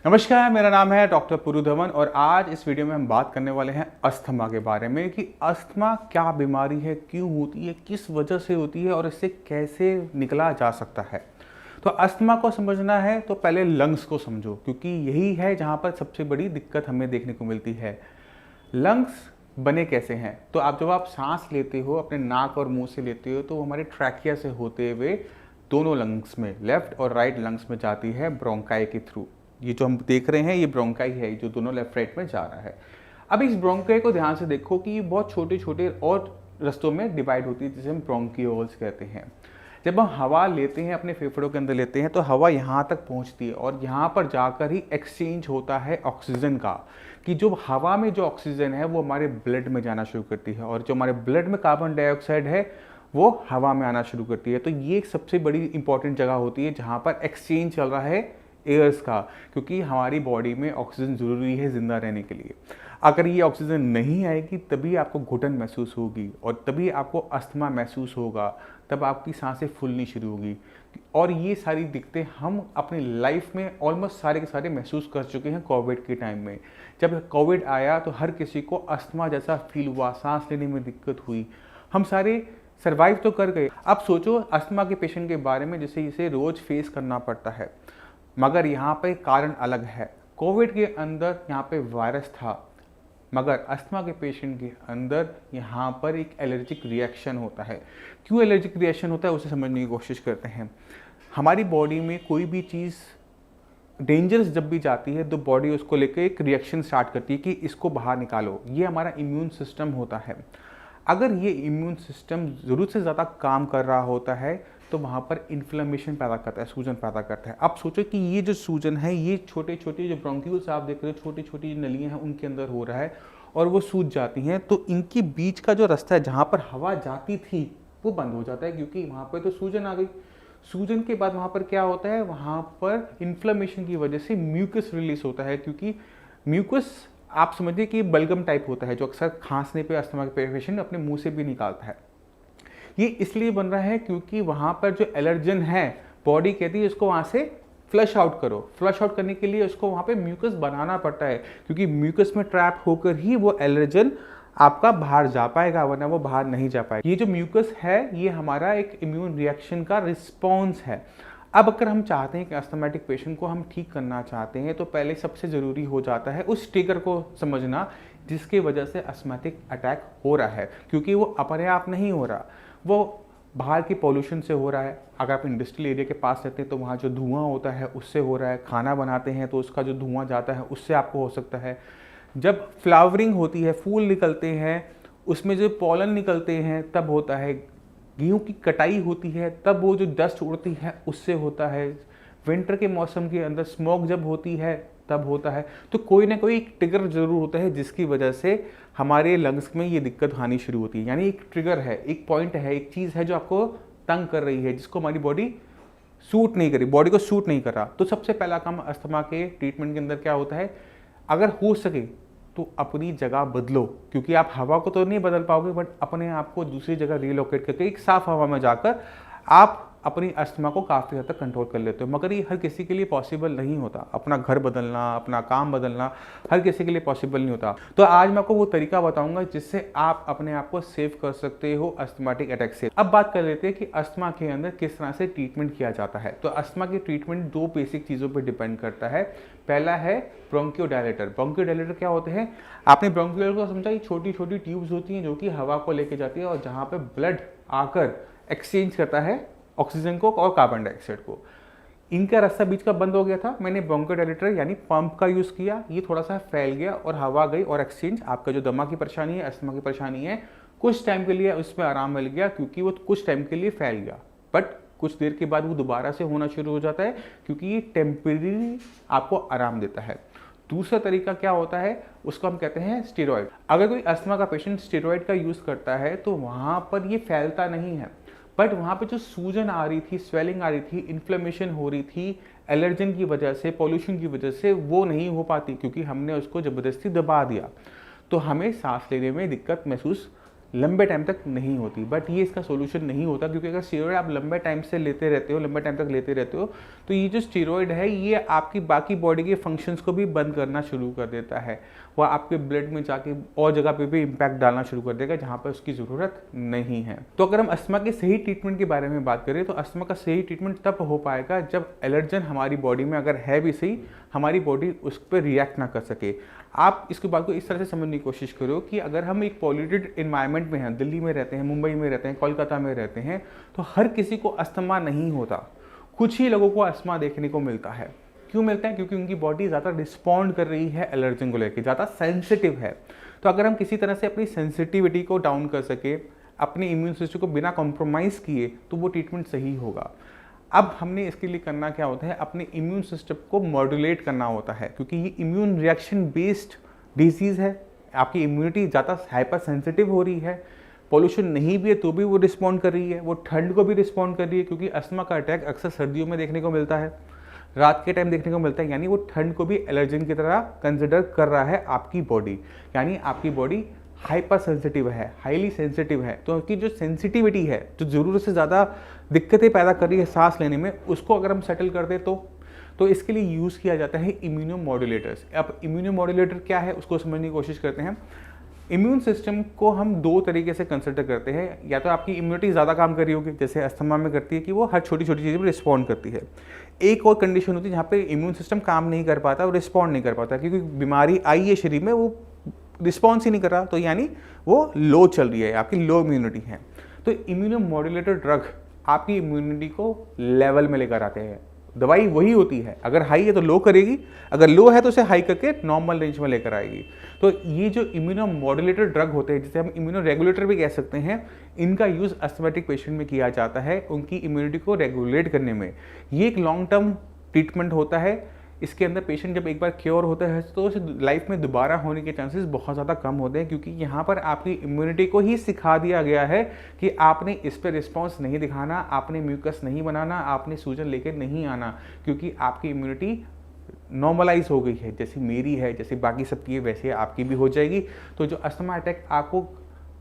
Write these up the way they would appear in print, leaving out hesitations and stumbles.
नमस्कार, मेरा नाम है डॉक्टर पुरु धवन और आज इस वीडियो में हम बात करने वाले हैं अस्थमा के बारे में कि अस्थमा क्या बीमारी है, क्यों होती है, किस वजह से होती है और इससे कैसे निकला जा सकता है। तो अस्थमा को समझना है तो पहले लंग्स को समझो, क्योंकि यही है जहाँ पर सबसे बड़ी दिक्कत हमें देखने को मिलती है। लंग्स बने कैसे हैं? तो आप जब आप सांस लेते हो अपने नाक और मुंह से लेते हो तो हमारे ट्रैकिया से होते हुए दोनों लंग्स में, लेफ्ट और राइट लंग्स में जाती है ब्रोंकाई के थ्रू। ये जो हम देख रहे हैं ये ब्रोंकाई है जो दोनों लेफ्ट राइट में जा रहा है। अब इस ब्रोंकाई को ध्यान से देखो कि ये बहुत छोटे छोटे और रस्तों में डिवाइड होती है, जिसे हम ब्रोंकियोल्स कहते हैं। जब हम हवा लेते हैं, अपने फेफड़ों के अंदर लेते हैं, तो हवा यहाँ तक पहुँचती है और यहाँ पर जाकर ही एक्सचेंज होता है ऑक्सीजन का, कि जो हवा में जो ऑक्सीजन है वो हमारे ब्लड में जाना शुरू करती है और जो हमारे ब्लड में कार्बन डाइऑक्साइड है वो हवा में आना शुरू करती है। तो ये एक सबसे बड़ी इंपॉर्टेंट जगह होती है जहाँ पर एक्सचेंज चल रहा है एयर्स का, क्योंकि हमारी बॉडी में ऑक्सीजन ज़रूरी है ज़िंदा रहने के लिए। अगर ये ऑक्सीजन नहीं आएगी तभी आपको घुटन महसूस होगी और तभी आपको अस्थमा महसूस होगा, तब आपकी सांसें फूलनी शुरू होगी। और ये सारी दिक्कतें हम अपनी लाइफ में ऑलमोस्ट सारे के सारे महसूस कर चुके हैं कोविड के टाइम में। जब कोविड आया तो हर किसी को अस्थमा जैसा फील हुआ, सांस लेने में दिक्कत हुई। हम सारे सर्वाइव तो कर गए। अब सोचो अस्थमा के पेशेंट के बारे में जिसे इसे रोज़ फेस करना पड़ता है, मगर यहाँ पे कारण अलग है। कोविड के अंदर यहाँ पे वायरस था, मगर अस्थमा के पेशेंट के अंदर यहाँ पर एक एलर्जिक रिएक्शन होता है। क्यों एलर्जिक रिएक्शन होता है उसे समझने की कोशिश करते हैं। हमारी बॉडी में कोई भी चीज़ डेंजरस जब भी जाती है तो बॉडी उसको लेकर एक रिएक्शन स्टार्ट करती है कि इसको बाहर निकालो। ये हमारा इम्यून सिस्टम होता है। अगर ये इम्यून सिस्टम ज़रूरत से ज़्यादा काम कर रहा होता है तो वहाँ पर इन्फ्लेमेशन पैदा करता है, सूजन पैदा करता है। अब सोचो कि ये जो सूजन है ये छोटे छोटे जो ब्रोंक्यूल्स आप देख रहे हो, छोटी छोटी जो नलियाँ हैं उनके अंदर हो रहा है और वो सूज जाती हैं। तो इनके बीच का जो रास्ता है जहाँ पर हवा जाती थी वो बंद हो जाता है, क्योंकि वहाँ पर तो सूजन आ गई। सूजन के बाद वहाँ पर क्या होता है, वहाँ पर इन्फ्लेमेशन की वजह से म्यूकस रिलीज होता है, क्योंकि म्यूकस आप समझिए कि बलगम टाइप होता है जो अक्सर खांसने पे अस्थमा के पेशेंट अपने मुंह से भी निकालता है। ये इसलिए बन रहा है क्योंकि वहाँ पर जो एलर्जन है बॉडी कहती है इसको वहाँ से फ्लश आउट करो। फ्लश आउट करने के लिए उसको वहाँ पे म्यूकस बनाना पड़ता है, क्योंकि म्यूकस में ट्रैप होकर ही वो एलर्जन आपका बाहर जा पाएगा, वरना वो बाहर नहीं जा पाएगा। ये जो म्यूकस है ये हमारा एक इम्यून रिएक्शन का रिस्पॉन्स है। अब अगर हम चाहते हैं कि अस्थमेटिक पेशेंट को हम ठीक करना चाहते हैं तो पहले सबसे ज़रूरी हो जाता है उस ट्रिगर को समझना जिसकी वजह से अस्थमेटिक अटैक हो रहा है, क्योंकि वो अपने आप नहीं हो रहा, वो बाहर की पॉल्यूशन से हो रहा है। अगर आप इंडस्ट्रियल एरिया के पास रहते हैं तो वहाँ जो धुआं होता है उससे हो रहा है। खाना बनाते हैं तो उसका जो धुआं जाता है उससे आपको हो सकता है। जब फ्लावरिंग होती है, फूल निकलते हैं, उसमें जो पॉलन निकलते हैं तब होता है। गेहूं की कटाई होती है तब वो जो डस्ट उड़ती है उससे होता है। विंटर के मौसम के अंदर स्मोक जब होती है तब होता है। तो कोई ना कोई एक ट्रिगर जरूर होता है जिसकी वजह से हमारे लंग्स में ये दिक्कत आनी शुरू होती है। यानी एक ट्रिगर है, एक पॉइंट है, एक चीज़ है जो आपको तंग कर रही है, जिसको हमारी बॉडी सूट नहीं करी, बॉडी को सूट नहीं कर रहा। तो सबसे पहला काम अस्थमा के ट्रीटमेंट के अंदर क्या होता है, अगर हो सके तो अपनी जगह बदलो, क्योंकि आप हवा को तो नहीं बदल पाओगे बट अपने आप को दूसरी जगह रिलोकेट करके एक साफ हवा में जाकर आप अपनी अस्थमा को काफ़ी हद तक कंट्रोल कर लेते हो। मगर ये हर किसी के लिए पॉसिबल नहीं होता। अपना घर बदलना, अपना काम बदलना हर किसी के लिए पॉसिबल नहीं होता। तो आज मैं आपको वो तरीका बताऊंगा जिससे आप अपने आप को सेव कर सकते हो अस्थमेटिक अटैक से। अब बात कर लेते हैं कि अस्थमा के अंदर किस तरह से ट्रीटमेंट किया जाता है। तो अस्थमा की ट्रीटमेंट दो बेसिक चीज़ों पर डिपेंड करता है। पहला है ब्रोंकियोडायलेटर। ब्रोंकियोडायलेटर क्या होते हैं? आपने ब्रोंकियोडायलेटर को समझा, ये छोटी छोटी ट्यूब्स होती हैं जो कि हवा को लेके जाती है और जहाँ पे ब्लड आकर एक्सचेंज करता है ऑक्सीजन को और कार्बन डाइऑक्साइड को। इनका रास्ता बीच का बंद हो गया था, मैंने ब्रोंकोडायलेटर यानी पंप का यूज़ किया, ये थोड़ा सा फैल गया और हवा गई और एक्सचेंज, आपका जो दमा की परेशानी है, अस्थमा की परेशानी है, कुछ टाइम के लिए उसमें आराम मिल गया क्योंकि वो कुछ टाइम के लिए फैल गया। बट कुछ देर के बाद वो दोबारा से होना शुरू हो जाता है क्योंकि ये टेम्परेरी आपको आराम देता है। दूसरा तरीका क्या होता है, उसको हम कहते हैं स्टेरॉइड। अगर कोई अस्थमा का पेशेंट स्टेरॉइड का यूज़ करता है तो वहाँ पर ये फैलता नहीं है, बट वहाँ पे जो सूजन आ रही थी, स्वेलिंग आ रही थी, इन्फ्लेमेशन हो रही थी, एलर्जन की वजह से, पॉल्यूशन की वजह से वो नहीं हो पाती क्योंकि हमने उसको ज़बरदस्ती दबा दिया। तो हमें सांस लेने में दिक्कत महसूस लंबे टाइम तक नहीं होती। बट ये इसका सोल्यूशन नहीं होता, क्योंकि अगर स्टेरॉयड आप लंबे टाइम से लेते रहते हो, लंबे टाइम तक लेते रहते हो, तो ये जो स्टेरॉयड है ये आपकी बाकी बॉडी के फंक्शंस को भी बंद करना शुरू कर देता है। वह आपके ब्लड में जाके और जगह पे भी इम्पैक्ट डालना शुरू कर देगा जहाँ पर उसकी ज़रूरत नहीं है। तो अगर हम अस्थमा के सही ट्रीटमेंट के बारे में बात करें तो अस्थमा का सही ट्रीटमेंट तब हो पाएगा जब एलर्जन हमारी बॉडी में अगर है भी सही, हमारी बॉडी उस पर रिएक्ट ना कर सके। आप इसकी बात को इस तरह से समझने की कोशिश करो कि अगर हम एक पॉल्यूटेड इन्वायरमेंट में हैं, दिल्ली में रहते हैं, मुंबई में रहते हैं, कोलकाता में रहते हैं, तो हर किसी को अस्थमा नहीं होता। कुछ ही लोगों को अस्थमा देखने को मिलता है। क्यों मिलता है? क्योंकि उनकी बॉडी ज़्यादा रिस्पॉन्ड कर रही है एलर्जन को लेकर, ज़्यादा सेंसिटिव है। तो अगर हम किसी तरह से अपनी सेंसिटिविटी को डाउन कर सके, अपने इम्यून सिस्टम को बिना कॉम्प्रोमाइज़ किए, तो वो ट्रीटमेंट सही होगा। अब हमने इसके लिए करना क्या होता है, अपने इम्यून सिस्टम को मॉड्यूलेट करना होता है, क्योंकि ये इम्यून रिएक्शन बेस्ड डिजीज़ है। आपकी इम्यूनिटी ज़्यादा हाइपर सेंसिटिव हो रही है, पॉल्यूशन नहीं भी है तो भी वो रिस्पॉन्ड कर रही है, वो ठंड को भी रिस्पॉन्ड कर रही है, क्योंकि अस्थमा का अटैक अक्सर सर्दियों में देखने को मिलता है, रात के टाइम देखने को मिलता है। यानी वो ठंड को भी एलर्जन की तरह कंसिडर कर रहा है आपकी बॉडी, यानी आपकी बॉडी हाइपर सेंसिटिव है, हाईली सेंसिटिव है। तो उसकी जो सेंसिटिविटी है, जो ज़रूरत से ज़्यादा दिक्कतें पैदा कर रही है सांस लेने में, उसको अगर हम सेटल कर दें तो इसके लिए यूज़ किया जाता है इम्यूनोमॉड्यूलेटर्स। अब इम्यूनोमॉड्यूलेटर क्या है उसको समझने की कोशिश करते हैं। इम्यून सिस्टम को हम दो तरीके से कंसिडर करते हैं। या तो आपकी इम्यूनिटी ज़्यादा काम कर रही होगी, जैसे अस्थमा में करती है कि वो हर छोटी छोटी चीज़ में रिस्पॉन्ड करती है। एक और कंडीशन होती है जहाँ पे इम्यून सिस्टम काम नहीं कर पाता, वो रिस्पॉन्ड नहीं कर पाता, क्योंकि बीमारी आई है शरीर में, वो रिस्पॉन्स ही नहीं कर रहा, तो यानी वो लो चल रही है, आपकी लो इम्यूनिटी है। तो इम्यूनोमॉड्यूलेटर ड्रग आपकी इम्यूनिटी को लेवल में लेकर आते हैं। दवाई वही होती है, अगर हाई है तो लो करेगी, अगर लो है तो उसे हाई करके नॉर्मल रेंज में लेकर आएगी। तो ये जो इम्यूनोमॉड्यूलेटर ड्रग होते हैं, जिसे हम इम्यूनो रेगुलेटर भी कह सकते हैं, इनका यूज़ अस्थमैटिक पेशेंट में किया जाता है उनकी इम्यूनिटी को रेगुलेट करने में। ये एक लॉन्ग टर्म ट्रीटमेंट होता है। इसके अंदर पेशेंट जब एक बार क्योर होता है तो उसे लाइफ में दोबारा होने के चांसेस बहुत ज़्यादा कम होते हैं, क्योंकि यहाँ पर आपकी इम्यूनिटी को ही सिखा दिया गया है कि आपने इस पर रिस्पॉन्स नहीं दिखाना, आपने म्यूकस नहीं बनाना, आपने सूजन लेकर नहीं आना, क्योंकि आपकी इम्यूनिटी नॉर्मलाइज हो गई है। जैसी मेरी है, जैसे बाकी सबकी है, वैसे आपकी भी हो जाएगी। तो जो अस्थमा अटैक आपको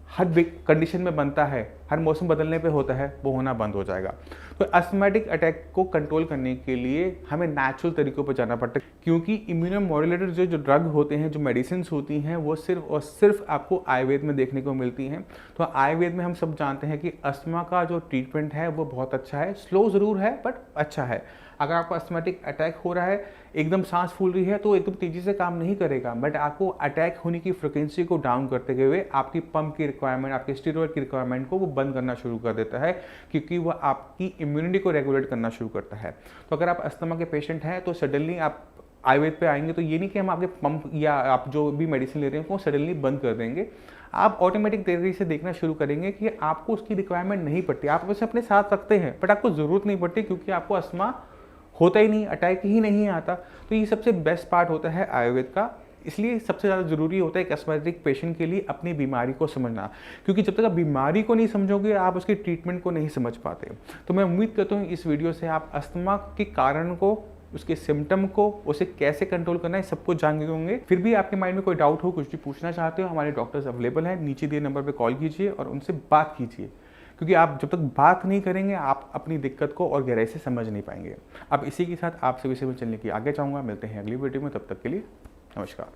हर कंडीशन में बनता है, हर मौसम बदलने पे होता है, वो होना बंद हो जाएगा। तो अस्थमैटिक अटैक को कंट्रोल करने के लिए हमें नेचुरल तरीकों पर जाना पड़ता है, क्योंकि इम्यूनोमॉड्यूलेटर जो ड्रग होते हैं, जो मेडिसिन होती हैं, वो सिर्फ और सिर्फ आपको आयुर्वेद में देखने को मिलती हैं। तो आयुर्वेद में हम सब जानते हैं कि अस्थमा का जो ट्रीटमेंट है वो बहुत अच्छा है, स्लो ज़रूर है बट अच्छा है। अगर आपको अस्थमैटिक अटैक हो रहा है, एकदम सांस फूल रही है, तो एकदम तेज़ी से काम नहीं करेगा, बट आपको अटैक होने की फ्रिक्वेंसी को डाउन करते हुए आपकी पंप की रिक्वायरमेंट, आपके स्टेरॉयड की रिक्वायरमेंट को वो बंद करना शुरू कर देता है, क्योंकि वह आपकी इम्यूनिटी को रेगुलेट करना शुरू करता है। तो अगर आप अस्थमा के पेशेंट हैं तो सडनली आप आयुर्वेद पे आएंगे तो ये नहीं कि हम आपके पंप या आप जो भी मेडिसिन ले रहे हैं वो सडनली बंद कर देंगे। आप ऑटोमेटिक तरीके से देखना शुरू करेंगे कि आपको उसकी रिक्वायरमेंट नहीं पड़ती, आप उसे अपने साथ रखते हैं बट आपको ज़रूरत नहीं पड़ती, क्योंकि आपको अस्थमा होता ही नहीं, अटैक ही नहीं आता। तो ये सबसे बेस्ट पार्ट होता है आयुर्वेद का। इसलिए सबसे ज़्यादा ज़रूरी होता है एक अस्थमैटिक पेशेंट के लिए अपनी बीमारी को समझना, क्योंकि जब तक आप बीमारी को नहीं समझोगे आप उसके ट्रीटमेंट को नहीं समझ पाते। तो मैं उम्मीद करता हूँ इस वीडियो से आप अस्थमा के कारण को, उसके सिम्टम को, उसे कैसे कंट्रोल करना है, सब कुछ जान गए होंगे। फिर भी आपके माइंड में कोई डाउट हो, कुछ भी पूछना चाहते हो, हमारे डॉक्टर्स अवेलेबल हैं, नीचे दिए नंबर पर कॉल कीजिए और उनसे बात कीजिए, क्योंकि आप जब तक बात नहीं करेंगे आप अपनी दिक्कत को और गहराई से समझ नहीं पाएंगे। अब इसी के साथ आपसे विषय में चलने की आगे चाहूँगा। मिलते हैं अगली वीडियो में, तब तक के लिए नमस्कार।